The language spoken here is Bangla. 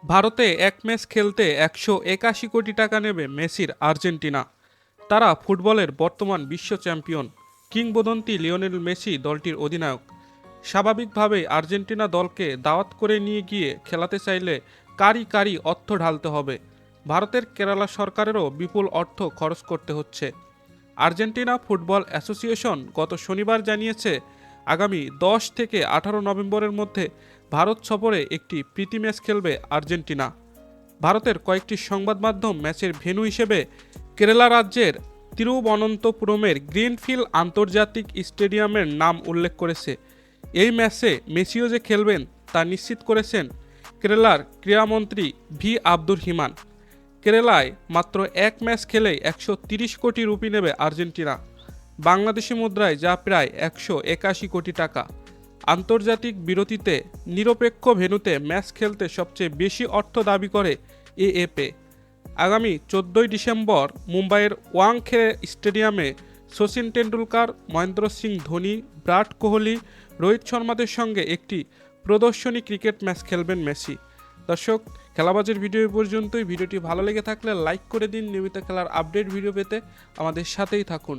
ভারতে এক ম্যাচ খেলতে 181 কোটি টাকা নেবে মেসির আর্জেন্টিনা। তারা ফুটবলের বর্তমান বিশ্ব চ্যাম্পিয়ন। কিংবদন্তি লিওনেল মেসি দলটির অধিনায়ক। স্বাভাবিকভাবেই আর্জেন্টিনা দলকে দাওয়াত করে নিয়ে গিয়ে খেলাতে চাইলে কারি কারি অর্থ ঢালতে হবে। ভারতের কেরালা সরকারেরও বিপুল অর্থ খরচ করতে হচ্ছে। আর্জেন্টিনা ফুটবল অ্যাসোসিয়েশন গত শনিবার জানিয়েছে, আগামী 10 থেকে 18 নভেম্বরের মধ্যে ভারত সফরে একটি প্রীতি ম্যাচ খেলবে আর্জেন্টিনা। ভারতের কয়েকটি সংবাদ মাধ্যম ম্যাচের ভেন্যু হিসেবে কেরালা রাজ্যের তিরুবনন্তপুরমের গ্রিনফিল্ড আন্তর্জাতিক স্টেডিয়ামের নাম উল্লেখ করেছে। এই ম্যাচে মেসিও যে খেলবেন তা নিশ্চিত করেছেন কেরালার ক্রীড়ামন্ত্রী ভি আব্দুর রহিমান। কেরালায় মাত্র এক ম্যাচ খেলেই 130 কোটি রুপি নেবে আর্জেন্টিনা, বাংলাদেশি মুদ্রায় যা প্রায় 181 কোটি টাকা। আন্তর্জাতিক বিরতিতে নিরপেক্ষ ভেন্যুতে ম্যাচ খেলতে সবচেয়ে বেশি অর্থ দাবি করে এএপি। আগামী 14 ডিসেম্বর মুম্বাইয়ের ওয়াংখেড়ে স্টেডিয়ামে সচিন টেন্ডুলকার, মহেন্দ্র সিং ধোনি, বিরাট কোহলি, রোহিত শর্মাদের সঙ্গে একটি প্রদর্শনী ক্রিকেট ম্যাচ খেলবেন মেসি। দর্শক, খেলাবাজের ভিডিও পর্যন্তই। ভিডিওটি ভালো লেগে থাকলে লাইক করে দিন। নিয়মিত খেলার আপডেট ভিডিও পেতে আমাদের সাথেই থাকুন।